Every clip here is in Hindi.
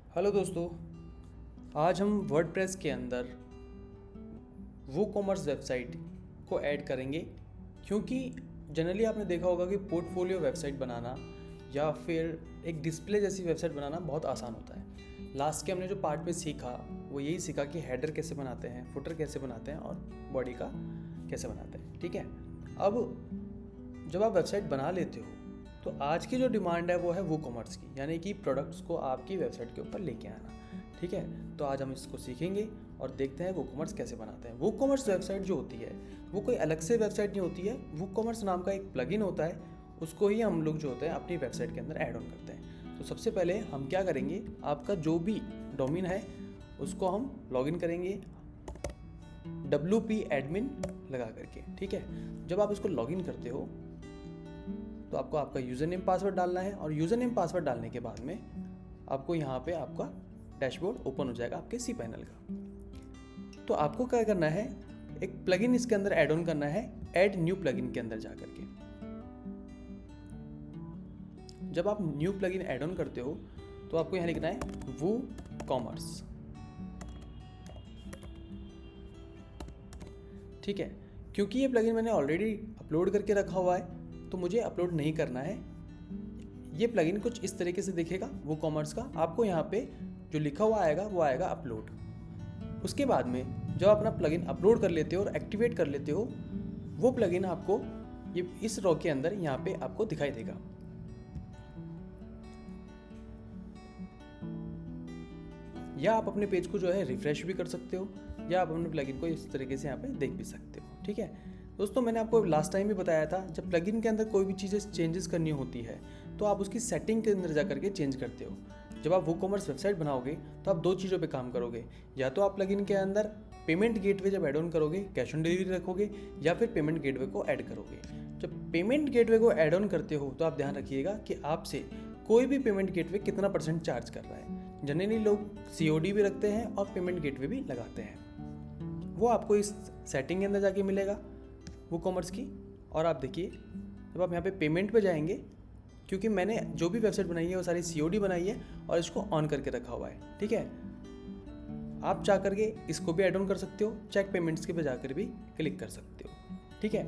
हेलो दोस्तों, आज हम वर्डप्रेस के अंदर वूकॉमर्स वेबसाइट को ऐड करेंगे। क्योंकि जनरली आपने देखा होगा कि पोर्टफोलियो वेबसाइट बनाना या फिर एक डिस्प्ले जैसी वेबसाइट बनाना बहुत आसान होता है। लास्ट के हमने जो पार्ट में सीखा वो यही सीखा कि हेडर कैसे बनाते हैं, फुटर कैसे बनाते हैं और बॉडी का कैसे बनाते हैं। ठीक है, अब जब आप वेबसाइट बना लेते हो तो आज की जो डिमांड है वो है वूकॉमर्स की, यानी कि प्रोडक्ट्स को आपकी वेबसाइट के ऊपर लेके आना। ठीक है, तो आज हम इसको सीखेंगे और देखते हैं वूकॉमर्स कैसे बनाते हैं। वूकॉमर्स वेबसाइट जो होती है वो कोई अलग से वेबसाइट नहीं होती है। वूकॉमर्स नाम का एक प्लगइन होता है, उसको ही हम लोग जो होते हैं अपनी वेबसाइट के अंदर ऐड ऑन करते हैं। तो सबसे पहले हम क्या करेंगे, आपका जो भी डोमेन है उसको हम लॉगिन करेंगे WP एडमिन लगा करके। ठीक है, जब आप इसको लॉगिन करते हो तो आपको आपका यूज़र नेम पासवर्ड डालना है और यूज़र नेम पासवर्ड डालने के बाद में आपको यहाँ पे आपका डैशबोर्ड ओपन हो जाएगा आपके सी पैनल का। तो आपको क्या करना है, एक प्लगइन इसके अंदर ऐड ऑन करना है, ऐड न्यू प्लगइन के अंदर जा करके। जब आप न्यू प्लगइन ऐड ऑन करते हो तो आपको यहाँ लिखना है वूकॉमर्स। ठीक है, क्योंकि ये प्लगइन मैंने ऑलरेडी अपलोड करके रखा हुआ है तो मुझे अपलोड नहीं करना है। ये प्लगइन कुछ इस तरीके से दिखेगा वूकॉमर्स का। आपको यहाँ पे जो लिखा हुआ आएगा वो आएगा अपलोड। उसके बाद में जब अपना प्लगइन अपलोड कर लेते हो और एक्टिवेट कर लेते हो, वो प्लगइन आपको ये इस रो के अंदर यहाँ पे आपको दिखाई देगा। या आप अपने पेज को जो है रिफ्रेश भी कर सकते हो या आप अपने प्लगइन को इस तरीके से यहाँ पे देख भी सकते हो। ठीक है दोस्तों, मैंने आपको लास्ट टाइम भी बताया था, जब प्लगइन के अंदर कोई भी चीज़ें चेंजेस करनी होती है तो आप उसकी सेटिंग के अंदर जा करके चेंज करते हो। जब आप वूकॉमर्स वेबसाइट बनाओगे तो आप दो चीज़ों पे काम करोगे, या तो आप प्लगइन के अंदर पेमेंट गेटवे जब ऐड ऑन करोगे कैश ऑन डिलीवरी रखोगे, या फिर पेमेंट गेटवे को ऐड करोगे। जब पेमेंट गेटवे को ऐड ऑन करते हो तो आप ध्यान रखिएगा कि आपसे कोई भी पेमेंट गेटवे कितना % चार्ज कर रहा है। जनरली लोग COD भी रखते हैं और पेमेंट गेटवे भी लगाते हैं, वो आपको इस सेटिंग के अंदर जाके मिलेगा वूकॉमर्स की। और आप देखिए, जब आप यहाँ पे पेमेंट पे जाएंगे, क्योंकि मैंने जो भी वेबसाइट बनाई है वो सारी COD बनाई है और इसको ऑन करके रखा हुआ है। ठीक है, आप जा करके इसको भी ऐड ऑन कर सकते हो, चेक पेमेंट्स के पे जाकर भी क्लिक कर सकते हो। ठीक है,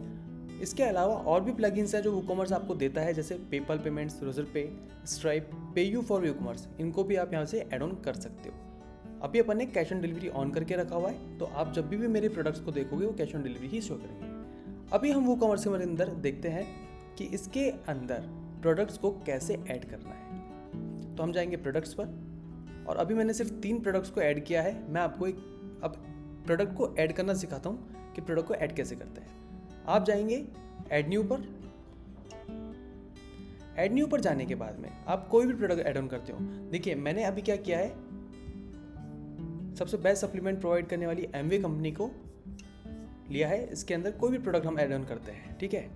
इसके अलावा और भी प्लगइन्स हैं जो वूकॉमर्स आपको देता है, जैसे PayPal payments, Razorpay, Stripe, PayU for WooCommerce, इनको भी आप यहाँ से ऐड ऑन कर सकते हो। अभी अपन ने कैश ऑन डिलीवरी ऑन करके रखा हुआ है, तो आप जब भी मेरे प्रोडक्ट्स को देखोगे वो cash on delivery he show करेंगे। अभी हम वूकॉमर्स के अंदर देखते हैं कि इसके अंदर प्रोडक्ट्स को कैसे ऐड करना है। तो हम जाएंगे प्रोडक्ट्स पर, और अभी मैंने सिर्फ 3 प्रोडक्ट्स को ऐड किया है। मैं आपको एक अब प्रोडक्ट को ऐड करना सिखाता हूँ कि प्रोडक्ट को ऐड कैसे करते हैं। आप जाएंगे ऐड न्यू पर। ऐड न्यू पर जाने के बाद में आप कोई भी प्रोडक्ट ऐड ऑन करते हो। देखिए, मैंने अभी क्या किया है, सबसे बेस्ट सप्लीमेंट प्रोवाइड करने वाली एमवे कंपनी को लिया है। इसके अंदर कोई भी प्रोडक्ट हम ऐड ऑन करते हैं। ठीक है,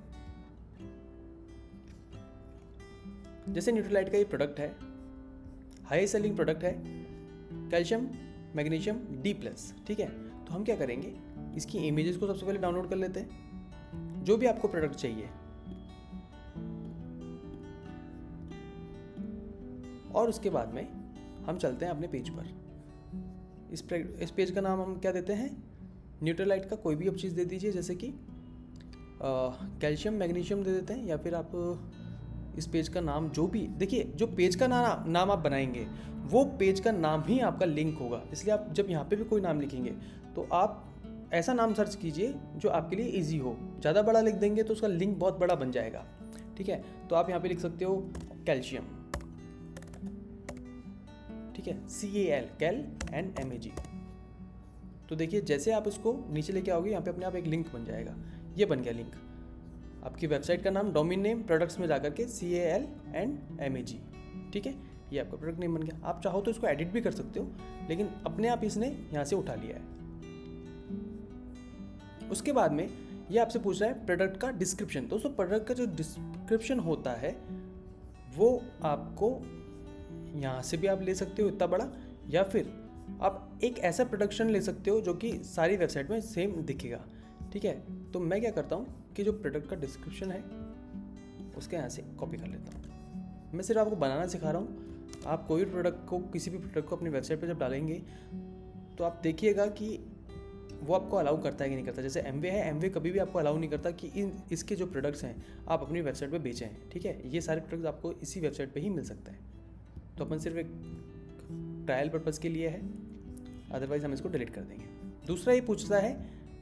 जैसे न्यूट्रीलाइट का ये प्रोडक्ट है, हाई सेलिंग प्रोडक्ट है, कैल्शियम मैग्नीशियम D+। ठीक है, तो हम क्या करेंगे, इसकी इमेजेस को सबसे पहले डाउनलोड कर लेते हैं, जो भी आपको प्रोडक्ट चाहिए, और उसके बाद में हम चलते हैं अपने पेज पर। इस पेज का नाम हम क्या देते हैं, न्यूट्रीलाइट का कोई भी आप चीज़ दे दीजिए, जैसे कि कैल्शियम मैग्नीशियम दे देते हैं, या फिर आप इस पेज का नाम जो भी, देखिए जो पेज का नाम आप बनाएंगे वो पेज का नाम ही आपका लिंक होगा। इसलिए आप जब यहाँ पे भी कोई नाम लिखेंगे तो आप ऐसा नाम सर्च कीजिए जो आपके लिए ईजी हो। ज़्यादा बड़ा लिख देंगे तो उसका लिंक बहुत बड़ा बन जाएगा। ठीक है, तो आप यहाँ पे लिख सकते हो कैल्शियम। ठीक है, CAL, कैल एंड MAG। तो देखिए, जैसे आप इसको नीचे लेके आओगे यहाँ पे अपने आप एक लिंक बन जाएगा। ये बन गया लिंक, आपकी वेबसाइट का नाम, डोमेन नेम, प्रोडक्ट्स में जाकर के CAL एंड MAG। ठीक है, ये आपका प्रोडक्ट नेम बन गया। आप चाहो तो इसको एडिट भी कर सकते हो, लेकिन अपने आप इसने यहाँ से उठा लिया है। उसके बाद में ये आपसे पूछ रहा है प्रोडक्ट का डिस्क्रिप्शन। दोस्तों, प्रोडक्ट का जो डिस्क्रिप्शन होता है वो आपको यहाँ से भी आप ले सकते हो इतना बड़ा, या फिर आप एक ऐसा प्रोडक्शन ले सकते हो जो कि सारी वेबसाइट में सेम दिखेगा। ठीक है, तो मैं क्या करता हूँ कि जो प्रोडक्ट का डिस्क्रिप्शन है उसके यहाँ से कॉपी कर लेता हूँ। मैं सिर्फ आपको बनाना सिखा रहा हूँ, आप कोई प्रोडक्ट को, किसी भी प्रोडक्ट को अपनी वेबसाइट पर जब डालेंगे तो आप देखिएगा कि वो आपको अलाउ करता है कि नहीं करता। जैसे एमवे है, एमवे कभी भी आपको अलाउ नहीं करता कि इसके जो प्रोडक्ट्स हैं आप अपनी वेबसाइट पे बेचें, ठीक है। ये सारे प्रोडक्ट्स आपको इसी वेबसाइट पे ही मिल सकते हैं। तो अपन सिर्फ एक ट्रायल पर्पज़ के लिए है, अदरवाइज़ हम इसको डिलीट कर देंगे। दूसरा ये पूछता है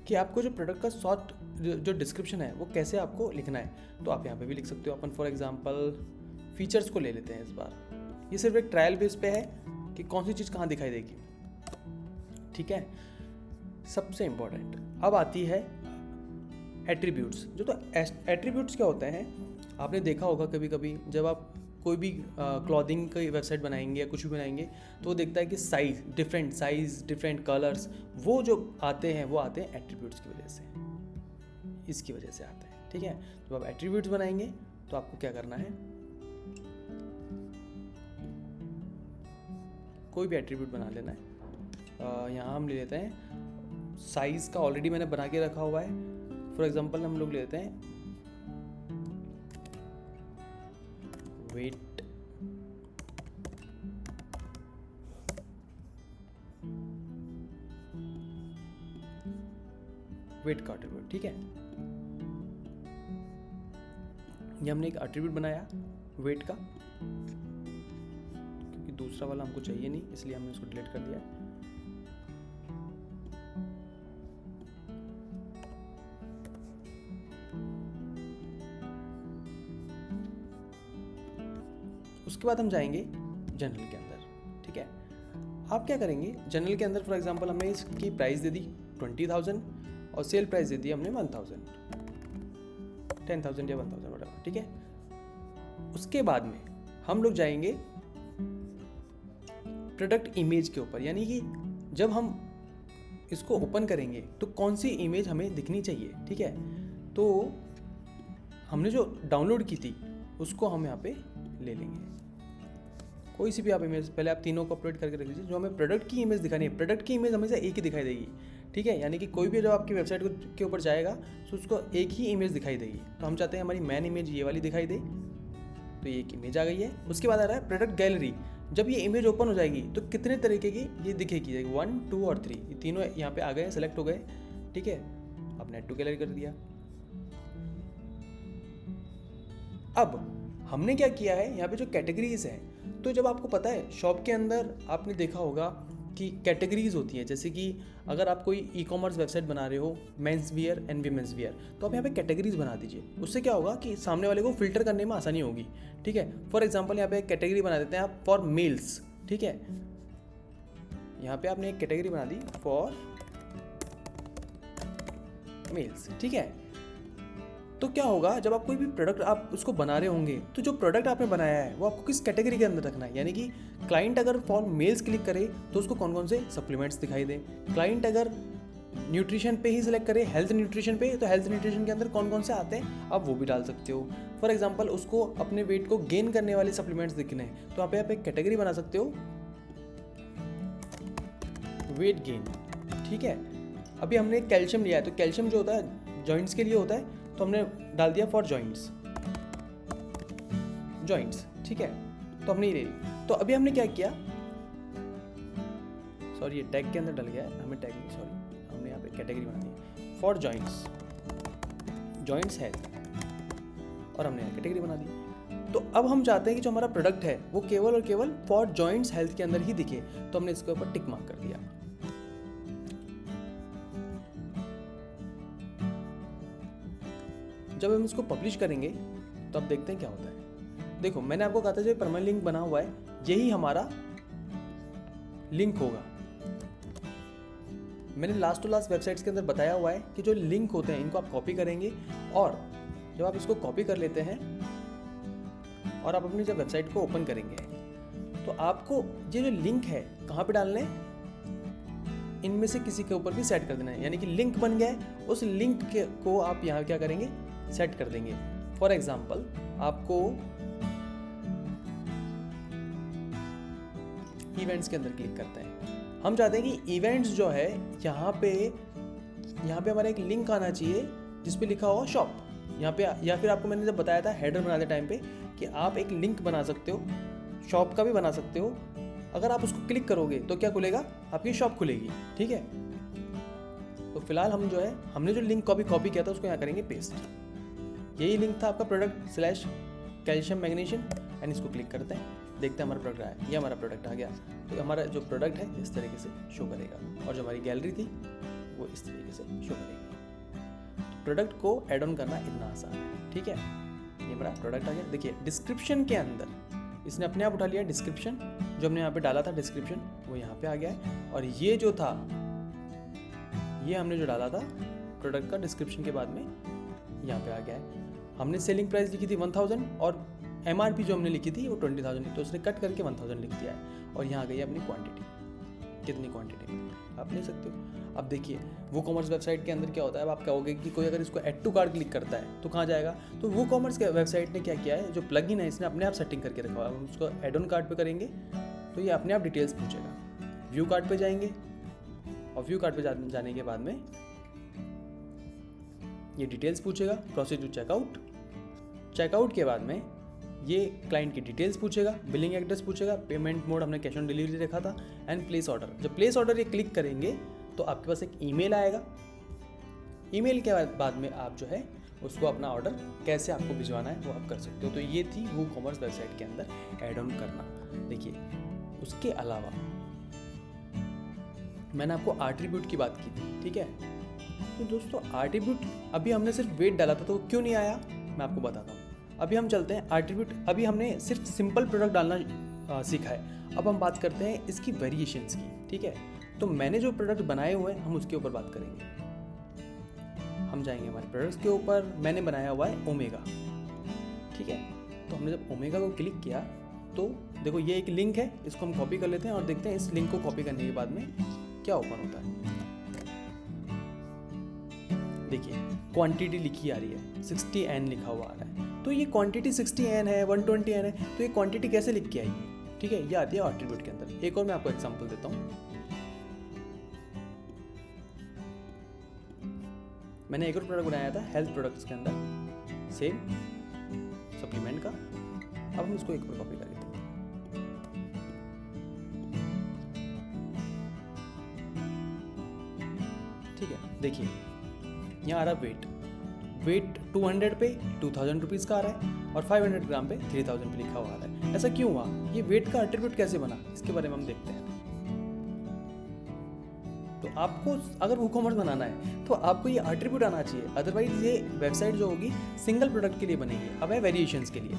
कि आपको जो प्रोडक्ट का शॉर्ट जो डिस्क्रिप्शन है वो कैसे आपको लिखना है। तो आप यहाँ पे भी लिख सकते हो। अपन फॉर एग्जांपल फीचर्स को ले लेते हैं इस बार। ये सिर्फ एक ट्रायल बेस पे है कि कौन सी चीज़ कहाँ दिखाई देगी, ठीक है। सबसे इम्पोर्टेंट अब आती है एट्रीब्यूट्स। जो तो एट्रीब्यूट्स क्या होते हैं, आपने देखा होगा कभी कभी जब आप कोई भी क्लॉथिंग की वेबसाइट बनाएंगे या कुछ भी बनाएंगे तो वो देखता है कि साइज़ डिफरेंट कलर्स, वो जो आते हैं वो आते हैं एट्रीब्यूट्स की वजह से, इसकी वजह से आते हैं, ठीक है। जब आप एट्रीब्यूट्स बनाएंगे तो आपको क्या करना है, कोई भी एट्रीब्यूट बना लेना है। यहाँ हम ले लेते हैं साइज़ का, ऑलरेडी मैंने बना के रखा हुआ है। फॉर एग्जांपल हम लोग लेते हैं वेट, वेट का एट्रीब्यूट, ठीक है। ये हमने एक एट्रीब्यूट बनाया वेट का, क्योंकि दूसरा वाला हमको चाहिए नहीं इसलिए हमने उसको डिलीट कर दिया। उसके बाद हम जाएंगे जनरल के अंदर, ठीक है। आप क्या करेंगे, जनरल के अंदर फॉर एग्जांपल हमने इसकी प्राइस दे दी 20,000 और सेल प्राइस दे दी हमने 1,000, 10,000 या 1,000 वगैरह, ठीक है। उसके बाद में हम लोग जाएंगे प्रोडक्ट इमेज के ऊपर, यानी कि जब हम इसको ओपन करेंगे तो कौन सी इमेज हमें दिखनी चाहिए, ठीक है। तो हमने जो डाउनलोड की थी उसको हम यहाँ पे ले लेंगे, कोई सी भी आप इमेज, पहले आप तीनों को अपलोड करके रख लीजिए। जो हमें प्रोडक्ट की इमेज दिखानी है, प्रोडक्ट की इमेज हमेशा एक ही दिखाई देगी, ठीक है। यानी कि कोई भी जो आपकी वेबसाइट के ऊपर जाएगा तो उसको एक ही इमेज दिखाई देगी। तो हम चाहते हैं हमारी मेन इमेज ये वाली दिखाई दे, तो ये एक इमेज आ गई है। उसके बाद आ रहा है प्रोडक्ट गैलरी। जब ये इमेज ओपन हो जाएगी तो कितने तरीके की ये दिखेगी, 1, 2 और 3, ये तीनों यहाँ पे आ गए, सेलेक्ट हो गए, ठीक है। आपने ऐड टू गैलरी कर दिया। अब हमने क्या किया है, यहाँ पे जो कैटेगरीज है, तो जब आपको पता है शॉप के अंदर आपने देखा होगा कि कैटेगरीज होती है, जैसे कि अगर आप कोई ई कॉमर्स वेबसाइट बना रहे हो men's wear and women's wear, तो आप यहाँ पे कैटेगरीज बना दीजिए। उससे क्या होगा कि सामने वाले को फिल्टर करने में आसानी होगी, ठीक है। फॉर एग्जांपल यहाँ पे एक कैटेगरी बना देते हैं आप फॉर मेल्स, ठीक है। यहाँ पे आपने एक कैटेगरी बना दी फॉर मेल्स, ठीक है। तो क्या होगा, जब आप कोई भी प्रोडक्ट आप उसको बना रहे होंगे तो जो प्रोडक्ट आपने बनाया है वो आपको किस कैटेगरी के अंदर रखना है। यानी कि क्लाइंट अगर फॉर मेल्स क्लिक करे तो उसको कौन कौन से सप्लीमेंट्स दिखाई दे, क्लाइंट अगर न्यूट्रिशन पे ही सिलेक्ट करे, हेल्थ न्यूट्रिशन पे, तो हेल्थ न्यूट्रिशन के अंदर कौन कौन से आते हैं आप वो भी डाल सकते हो। फॉर एग्जाम्पल उसको अपने वेट को गेन करने वाले सप्लीमेंट्स दिखने हैं तो यहाँ पे आप एक कैटेगरी बना सकते हो वेट गेन, ठीक है। अभी हमने कैल्शियम लिया है, तो कैल्शियम जो होता है जॉइंट्स के लिए होता है, तो हमने डाल दिया फॉर जॉइंट्स, ठीक है। तो हमने ये ले ली। तो अभी हमने क्या किया, सॉरी ये टैग के अंदर डल गया है, हमें टैग नहीं, सॉरी हमने यहाँ पे कैटेगरी बना दी फॉर जॉइंट्स है, और हमने कैटेगरी बना दी। तो अब हम चाहते हैं कि जो हमारा प्रोडक्ट है वो केवल और केवल फॉर जॉइंट्स हेल्थ के अंदर ही दिखे, तो हमने इसके ऊपर टिक मार्क कर दिया। जब हम इसको पब्लिश करेंगे तो अब देखते हैं क्या होता है। देखो मैंने आपको कहा था जो परमानेंट लिंक बना हुआ है यही हमारा लिंक होगा। मैंने लास्ट टू लास्ट वेबसाइट्स के अंदर बताया हुआ है कि जो लिंक होते हैं इनको आप कॉपी करेंगे, और जब आप इसको कॉपी कर लेते हैं और आप अपनी जब वेबसाइट को ओपन करेंगे तो आपको ये जो लिंक है कहाँ पे डालने हैं, इनमें से किसी के ऊपर भी सेट कर देना है। यानी कि लिंक बन गया है, उस लिंक को आप यहाँ क्या करेंगे, सेट कर देंगे। फॉर एग्जाम्पल आपको इवेंट्स के अंदर क्लिक करते हैं, हम चाहते हैं कि इवेंट्स जो है यहाँ पे हमारा एक लिंक आना चाहिए जिस पे लिखा हुआ शॉप यहाँ पे, या फिर आपको मैंने जब बताया था हेडर बनाते टाइम पे कि आप एक लिंक बना सकते हो शॉप का भी बना सकते हो। अगर आप उसको क्लिक करोगे तो क्या खुलेगा, आपकी शॉप खुलेगी, ठीक है। तो फिलहाल हम जो है, हमने जो लिंक कॉपी किया था उसको यहाँ करेंगे पेस्ट। यही लिंक था आपका प्रोडक्ट / कैल्शियम मैग्नीशियम, एंड इसको क्लिक करते हैं, देखते हैं हमारा प्रोडक्ट आया। ये हमारा प्रोडक्ट आ गया। तो हमारा जो प्रोडक्ट है इस तरीके से शो करेगा, और जो हमारी गैलरी थी वो इस तरीके से शो करेगी। तो प्रोडक्ट को ऐड ऑन करना इतना आसान है, ठीक है। ये हमारा प्रोडक्ट आ गया। देखिए डिस्क्रिप्शन के अंदर इसने अपने आप उठा लिया, डिस्क्रिप्शन जो हमने यहाँ पे डाला था डिस्क्रिप्शन वो यहाँ पे आ गया है। और ये जो था, ये हमने जो डाला था प्रोडक्ट का डिस्क्रिप्शन के बाद में यहाँ पे आ गया है। हमने सेलिंग प्राइस लिखी थी 1000 और MRP जो हमने लिखी थी वो 20,000 थी, तो उसने कट करके 1000 लिख दिया है। और यहाँ गई अपनी क्वांटिटी, कितनी क्वांटिटी आप ले सकते हो। अब देखिए वो कॉमर्स वेबसाइट के अंदर क्या होता है, अब आप कहोगे कि कोई अगर इसको ऐड टू कार्ट क्लिक करता है तो कहाँ जाएगा। तो वो कॉमर्स के वेबसाइट ने क्या किया है, जो प्लगइन है इसने अपने आप सेटिंग करके रखा हुआ है। हम उसको ऐड ऑन कार्ट पे करेंगे तो ये अपने आप डिटेल्स पूछेगा। व्यू कार्ट पे जाएंगे और व्यू कार्ट पे जाने के बाद में ये डिटेल्स पूछेगा। प्रोसीड टू चेकआउट, चेकआउट के बाद में ये क्लाइंट की डिटेल्स पूछेगा, बिलिंग एड्रेस पूछेगा, पेमेंट मोड हमने कैश ऑन डिलीवरी रखा था, एंड प्लेस ऑर्डर। जब प्लेस ऑर्डर ये क्लिक करेंगे तो आपके पास एक ईमेल आएगा। ईमेल के बाद में आप जो है उसको अपना ऑर्डर कैसे आपको भिजवाना है वो आप कर सकते हो। तो ये थी वो कॉमर्स वेबसाइट के अंदर ऐड ऑन करना। देखिए उसके अलावा मैंने आपको आट्रीब्यूट की बात की थी, ठीक है। तो दोस्तों आट्रीब्यूट, अभी हमने सिर्फ वेट डाला था तो क्यों नहीं आया मैं आपको बताता हूँ। अभी हम चलते हैं आट्रीब्यूट, अभी हमने सिर्फ सिंपल प्रोडक्ट डालना सीखा है। अब हम बात करते हैं इसकी वेरिएशंस की, ठीक है। तो मैंने जो प्रोडक्ट बनाए हुए हैं हम उसके ऊपर बात करेंगे। हम जाएंगे हमारे प्रोडक्ट्स के ऊपर। मैंने बनाया हुआ है ओमेगा, ठीक है। तो हमने जब ओमेगा को क्लिक किया तो देखो ये एक लिंक है, इसको हम कॉपी कर लेते हैं और देखते हैं इस लिंक को कॉपी करने के बाद में क्या ओपन होता है। देखिए क्वांटिटी लिखी आ रही है, 60N लिखा हुआ आ रहा है। तो ये क्वांटिटी 60N है, 120N है, तो ये क्वांटिटी कैसे लिख के आएगी, ठीक है। ये आती है एट्रीब्यूट के अंदर। एक और मैं आपको एग्जांपल देता हूँ। मैंने एक और प्रोडक्ट बनाया था हेल्थ प्रोडक्ट्स के अंदर, सेम सप्लीमेंट का। अब हम इसको एक और कॉपी करेंगे। ठीक है, देखिए यहाँ आ रहा वेट 200 पे 2000 रुपीज़ का आ रहा है और 500 ग्राम पे 3000 पे लिखा हुआ आ रहा है। ऐसा क्यों हुआ, ये वेट का एट्रीब्यूट कैसे बना, इसके बारे में हम देखते हैं। तो आपको अगर वो कॉमर्स बनाना है तो आपको ये एट्रीब्यूट आना चाहिए, अदरवाइज ये वेबसाइट जो होगी सिंगल प्रोडक्ट के लिए बनेगी। अब है वेरिएशंस के लिए।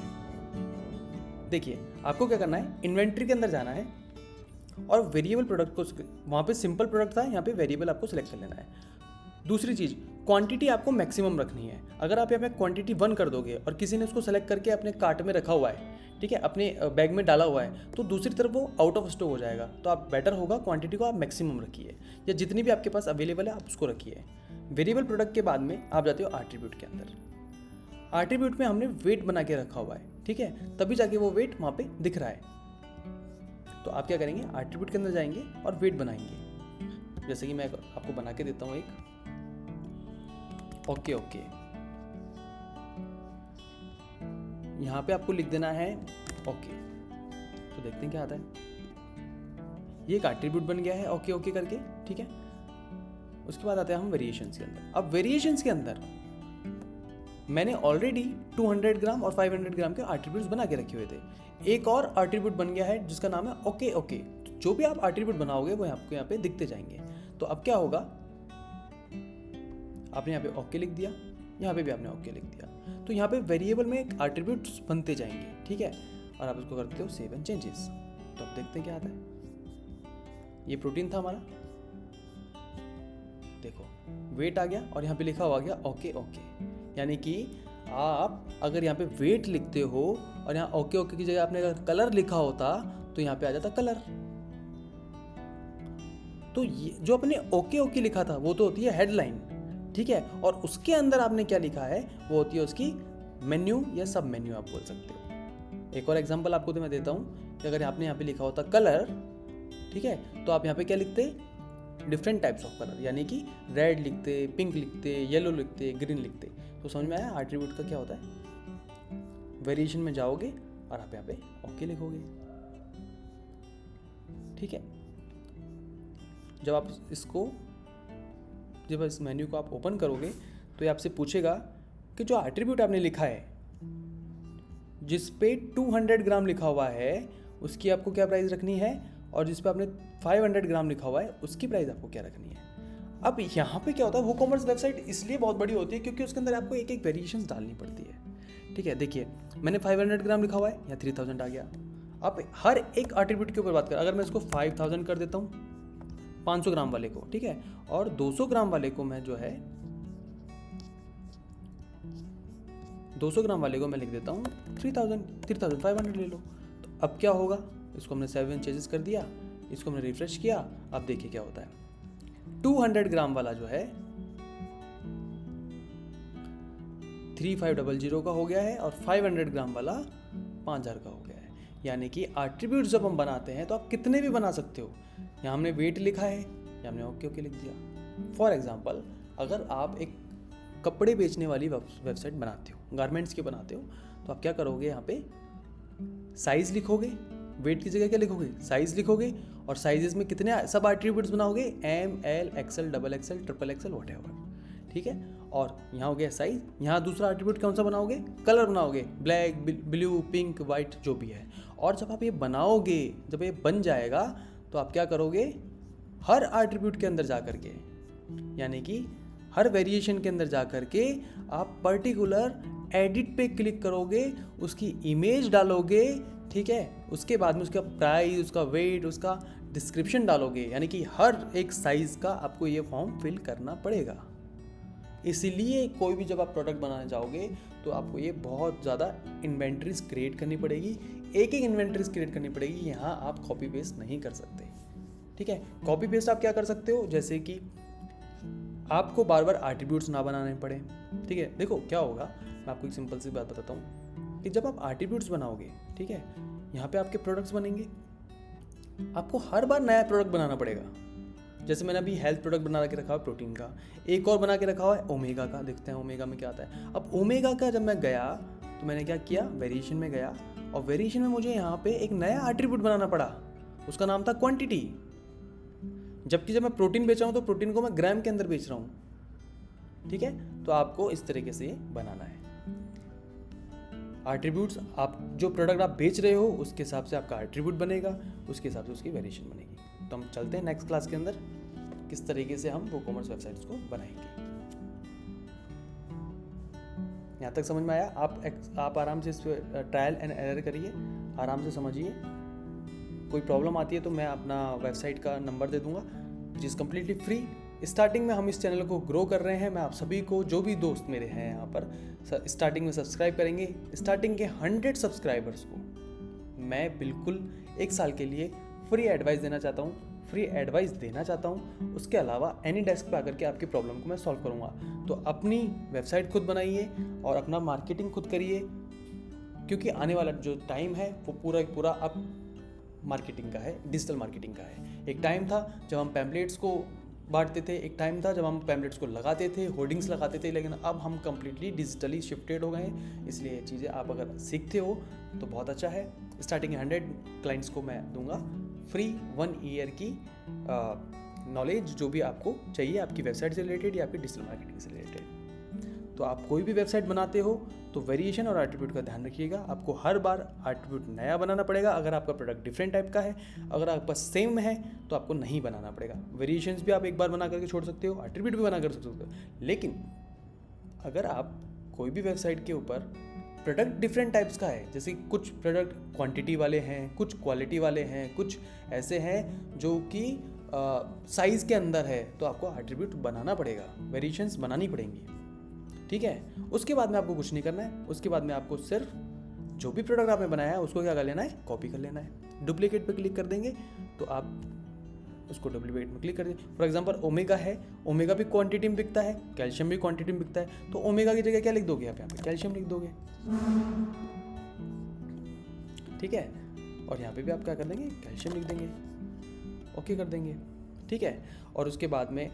देखिए आपको क्या करना है, इन्वेंट्री के अंदर जाना है और वेरिएबल प्रोडक्ट को, वहाँ पे सिंपल प्रोडक्ट था, यहाँ पे वेरिएबल आपको सिलेक्ट कर लेना है। दूसरी चीज़, क्वांटिटी आपको मैक्सिमम रखनी है। अगर आप यहाँ पे क्वांटिटी 1 कर दोगे और किसी ने उसको सेलेक्ट करके अपने कार्ट में रखा हुआ है, ठीक है, अपने बैग में डाला हुआ है, तो दूसरी तरफ वो आउट ऑफ स्टॉक हो जाएगा। तो आप बेटर होगा क्वांटिटी को आप मैक्सिमम रखिए, या जितनी भी आपके पास अवेलेबल है आप उसको रखिए। वेरिएबल प्रोडक्ट के बाद में आप जाते हो एट्रीब्यूट के अंदर। एट्रीब्यूट में हमने वेट बना के रखा हुआ है, ठीक है, तभी जाके वो वेट वहाँ पे दिख रहा है। तो आप क्या करेंगे, एट्रीब्यूट के अंदर जाएंगे और वेट बनाएंगे। जैसे कि मैं आपको बना के देता हूँ एक, ओके, यहाँ पे आपको लिख देना है ओके। तो देखते हैं क्या आता है। ये एक एट्रीब्यूट बन गया है ओके करके, ठीक है। उसके बाद आते हैं हम वेरिएशंस के अंदर। अब वेरिएशंस के अंदर मैंने ऑलरेडी 200 ग्राम और 500 ग्राम के एट्रीब्यूट्स बना के रखे हुए थे। एक और एट्रीब्यूट बन गया है जिसका नाम है ओके। जो भी आप एट्रीब्यूट बनाओगे वो आपको यहाँ पे दिखते जाएंगे। तो अब क्या होगा, आपने यहाँ पे ओके लिख दिया, यहाँ पे भी आपने ओके लिख दिया। तो यहाँ पे वेरिएबल में एक एट्रीब्यूट्स बनते जाएंगे, ठीक है। और आप इसको करते हो सेव एंड चेंजेस। तो अब देखते हैं क्या आता है। ये प्रोटीन था हमारा, देखो वेट आ गया और यहाँ पे लिखा हुआ गया ओके। यानी कि आप अगर यहाँ पे वेट लिखते हो और यहाँ ओके की जगह आपने अगर कलर लिखा होता तो यहाँ पे आ जाता कलर। तो ये जो अपने ओके लिखा था वो तो होती है हेडलाइन, ठीक है, और उसके अंदर आपने क्या लिखा है वो होती है उसकी मेन्यू या सब मेन्यू आप बोल सकते हो। एक और एग्जांपल आपको तो मैं देता हूँ कि अगर आपने यहाँ पे लिखा होता कलर, ठीक है, तो आप यहाँ पे क्या लिखते, डिफरेंट टाइप्स ऑफ कलर, यानी कि रेड लिखते, पिंक लिखते, येलो लिखते, ग्रीन लिखते। तो समझ में आया एट्रीब्यूट का क्या होता है। वेरिएशन में जाओगे और आप यहाँ पे ओके लिखोगे। ठीक है। जब इस मेन्यू को आप ओपन करोगे तो ये आपसे पूछेगा कि जो एट्रीब्यूट आपने लिखा है, जिस पे 200 ग्राम लिखा हुआ है उसकी आपको क्या प्राइस रखनी है, और जिस पे आपने 500 ग्राम लिखा हुआ है उसकी प्राइस आपको क्या रखनी है। अब यहाँ पे क्या होता है, WooCommerce वेबसाइट इसलिए बहुत बड़ी होती है क्योंकि उसके अंदर आपको एक एक वेरिएशंस डालनी पड़ती है। ठीक है, देखिए मैंने 500 ग्राम लिखा हुआ है, या 3000 आ गया। अब हर एक एट्रीब्यूट के ऊपर बात करें, अगर मैं इसको 5000 कर देता हूँ 500 ग्राम वाले को, ठीक है, और 200 ग्राम वाले को मैं जो है 200 ग्राम वाले को मैं लिख देता हूँ 3500 ले लो। तो अब क्या होगा, इसको हमने 7 चेंजेस कर दिया, इसको हमने रिफ्रेश किया, अब देखिए क्या होता है। 200 ग्राम वाला जो है 3500 का हो गया है, और 500 ग्राम वाला 5000 का हो गया है। यानी कि एट्रीब्यूट जब हम बनाते हैं तो आप कितने भी बना सकते हो। यहाँ हमने वेट लिखा है, या हमने ओके लिख दिया। फॉर एग्जाम्पल, अगर आप एक कपड़े बेचने वाली वेबसाइट बनाते हो, गारमेंट्स की बनाते हो, तो आप क्या करोगे, यहाँ पे साइज लिखोगे, वेट की जगह क्या लिखोगे, साइज लिखोगे, और साइजेस में कितने सब एट्रीब्यूट्स बनाओगे, M, L, XL, double XL, triple XL, whatever. ठीक है, और यहाँ हो गया साइज। यहाँ दूसरा एट्रीब्यूट कौन सा बनाओगे, कलर बनाओगे, ब्लैक, ब्लू, पिंक, वाइट, जो भी है। और जब आप ये बनाओगे, जब ये बन जाएगा तो आप क्या करोगे, हर एट्रीब्यूट के अंदर जा करके, यानी कि हर वेरिएशन के अंदर जा करके आप पर्टिकुलर एडिट पे क्लिक करोगे, उसकी इमेज डालोगे, ठीक है, उसके बाद में उसका प्राइस, उसका वेट, उसका डिस्क्रिप्शन डालोगे। यानी कि हर एक साइज का आपको ये फॉर्म फिल करना पड़ेगा। इसीलिए कोई भी जब आप प्रोडक्ट बनाने जाओगे तो आपको ये बहुत ज़्यादा इन्वेंट्रीज क्रिएट करनी पड़ेगी, एक इन्वेंट्रीज क्रिएट करनी पड़ेगी। यहाँ आप कॉपी पेस्ट नहीं कर सकते। ठीक है, कॉपी पेस्ट आप क्या कर सकते हो, जैसे कि आपको बार बार एट्रीब्यूट्स ना बनाने पड़े। ठीक है, देखो क्या होगा, मैं आपको एक सिंपल सी बात बताता हूँ कि जब आप एट्रीब्यूट्स बनाओगे, ठीक है, यहाँ पे आपके प्रोडक्ट्स बनेंगे, आपको हर बार नया प्रोडक्ट बनाना पड़ेगा। जैसे मैंने अभी हेल्थ प्रोडक्ट बना के रखा है प्रोटीन का, एक और बना के रखा हुआ है ओमेगा का, देखते हैं ओमेगा में क्या आता है। अब ओमेगा का जब मैं गया तो मैंने क्या किया, वेरिएशन में गया, और वेरिएशन में मुझे यहाँ पे एक नया एट्रीब्यूट बनाना पड़ा, उसका नाम था क्वांटिटी। जबकि जब मैं प्रोटीन बेच रहा हूँ तो प्रोटीन को मैं ग्राम के अंदर बेच रहा हूँ। ठीक है, तो आपको इस तरीके से बनाना है एट्रीब्यूट्स। आप जो प्रोडक्ट आप बेच रहे हो उसके हिसाब से आपका एट्रीब्यूट बनेगा, उसके हिसाब से उसकी वेरिएशन बनेगी। तो हम चलते हैं नेक्स्ट क्लास के अंदर, किस तरीके से हम WooCommerce वेबसाइट्स को बनाएंगे। यहाँ तक समझ में आया? आप आराम से इस ट्रायल एंड एरर करिए, आराम से समझिए। कोई प्रॉब्लम आती है तो मैं अपना वेबसाइट का नंबर दे दूंगा, which is completely free. Starting में हम इस चैनल को ग्रो कर रहे हैं। मैं आप सभी को, जो भी दोस्त मेरे हैं यहाँ पर, स्टार्टिंग में सब्सक्राइब करेंगे। स्टार्टिंग के 100 सब्सक्राइबर्स को मैं बिल्कुल 1 साल के लिए फ्री एडवाइस देना चाहता हूँ। उसके अलावा एनी डेस्क पे आकर के आपकी प्रॉब्लम को मैं सॉल्व करूँगा। तो अपनी वेबसाइट खुद बनाइए और अपना मार्केटिंग खुद करिए, क्योंकि आने वाला जो टाइम है वो पूरा अब मार्केटिंग का है, डिजिटल मार्केटिंग का है। एक टाइम था जब हम पैम्पलेट्स को बांटते थे, एक टाइम था जब हम पैम्पलेट्स को लगाते थे, होर्डिंग्स लगाते थे, लेकिन अब हम कम्प्लीटली डिजिटली शिफ्टेड हो गए हैं। इसलिए ये चीज़ें आप अगर सीखते हो तो बहुत अच्छा है। स्टार्टिंग 100 क्लाइंट्स को मैं दूंगा फ्री 1 ईयर की नॉलेज, जो भी आपको चाहिए आपकी वेबसाइट से रिलेटेड या आपकी डिजिटल मार्केटिंग से रिलेटेड। तो आप कोई भी वेबसाइट बनाते हो तो वेरिएशन और एट्रीब्यूट का ध्यान रखिएगा। आपको हर बार एट्रीब्यूट नया बनाना पड़ेगा। अगर आपका प्रोडक्ट डिफरेंट टाइप का है, अगर आपके पास सेम है तो आपको नहीं बनाना पड़ेगा। वेरिएशंस भी आप एक बार बना करके छोड़ सकते हो, एट्रीब्यूट भी बना कर सकते हो। लेकिन अगर आप कोई भी वेबसाइट के ऊपर प्रोडक्ट डिफरेंट टाइप्स का है, जैसे कुछ प्रोडक्ट क्वांटिटी वाले हैं, कुछ क्वालिटी वाले हैं, कुछ ऐसे हैं जो कि साइज़ के अंदर है, तो आपको एट्रीब्यूट बनाना पड़ेगा, वेरिएशंस बनानी पड़ेंगी। ठीक है, उसके बाद में आपको कुछ नहीं करना है। उसके बाद में आपको सिर्फ जो भी प्रोडक्ट आपने बनाया है उसको क्या कर लेना है, कॉपी कर लेना है। डुप्लीकेट पे क्लिक कर देंगे तो आप उसको डुप्लीकेट में क्लिक कर देंगे। फॉर एग्जांपल ओमेगा है, ओमेगा भी क्वांटिटी में बिकता है, कैल्शियम भी क्वांटिटी में बिकता है, तो ओमेगा की जगह क्या लिख दोगे आप, यहाँ पे कैल्शियम लिख दोगे। ठीक है, और यहाँ पे भी आप क्या कर देंगे, कैल्शियम लिख देंगे, ओके कर देंगे। ठीक है, और उसके बाद में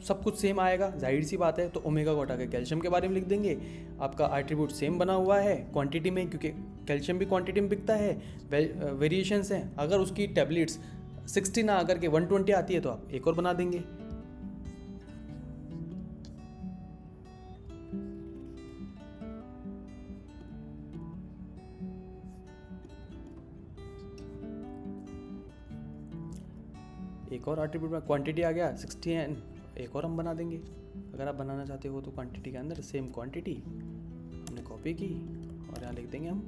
सब कुछ सेम आएगा, जाहिर सी बात है। तो ओमेगा को हटा के कैल्शियम के बारे में लिख देंगे। आपका एट्रीब्यूट सेम बना हुआ है क्वांटिटी में, क्योंकि कैल्शियम भी क्वांटिटी में बिकता है। वेरिएशंस हैं, अगर उसकी टैबलेट्स 60 ना आकर के 120 आती है तो आप एक और बना देंगे। एक और एट्रीब्यूट में क्वांटिटी आ गया 60 एंड एक और हम बना देंगे। अगर आप बनाना चाहते हो तो क्वांटिटी के अंदर सेम क्वांटिटी हमने कॉपी की और यहाँ लिख देंगे हम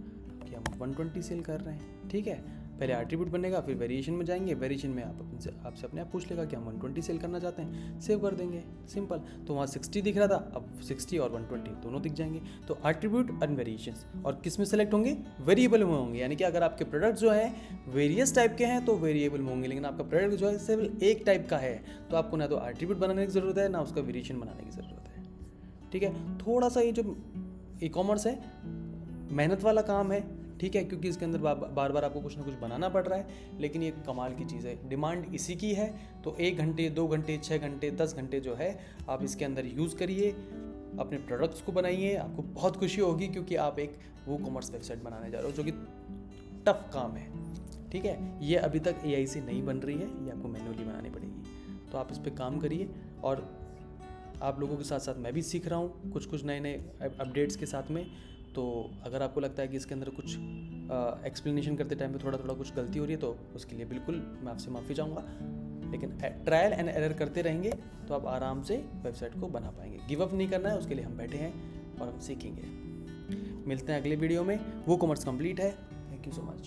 कि हम 120 सेल कर रहे हैं। ठीक है, पहले एट्रीब्यूट बनेगा, फिर वेरिएशन में जाएंगे, वेरिएशन में आपसे अपने आप पूछ लेगा कि हम 120 सेल करना चाहते हैं, सेव कर देंगे, सिंपल। तो वहाँ 60 दिख रहा था, अब 60 और 120 दोनों दिख जाएंगे। तो एट्रीब्यूट एंड वेरिएशंस और किस में सेलेक्ट होंगे, वेरिएबल में होंगे। यानी कि अगर आपके प्रोडक्ट जो है वेरियस टाइप के हैं तो वेरिएबल में होंगे, लेकिन आपका प्रोडक्ट जो है सिर्फ एक टाइप का है तो आपको ना तो एट्रीब्यूट बनाने की ज़रूरत है ना उसका वेरिएशन बनाने की ज़रूरत है। ठीक है, थोड़ा सा ये जो ई कॉमर्स है मेहनत वाला काम है, ठीक है, क्योंकि इसके अंदर बार बार आपको कुछ ना कुछ बनाना पड़ रहा है, लेकिन ये कमाल की चीज़ है। डिमांड इसी की है, तो 1 घंटे 2 घंटे 6 घंटे 10 घंटे जो है आप इसके अंदर यूज़ करिए, अपने प्रोडक्ट्स को बनाइए, आपको बहुत खुशी होगी क्योंकि आप एक वो कॉमर्स वेबसाइट बनाने जा रहे हो जो कि टफ काम है। ठीक है, ये अभी तक AI से नहीं बन रही है, ये आपको मैनुअली बनानी पड़ेगी, तो आप इस पर काम करिए। और आप लोगों के साथ साथ मैं भी सीख रहा हूँ कुछ नए नए अपडेट्स के साथ में। तो अगर आपको लगता है कि इसके अंदर कुछ एक्सप्लेनेशन करते टाइम पे थोड़ा कुछ गलती हो रही है तो उसके लिए बिल्कुल मैं आपसे माफ़ी चाहूँगा, लेकिन ट्रायल एंड एरर करते रहेंगे तो आप आराम से वेबसाइट को बना पाएंगे। गिव अप नहीं करना है, उसके लिए हम बैठे हैं और हम सीखेंगे। मिलते हैं अगले वीडियो में। वो कॉमर्स कंप्लीट है। Thank you so much.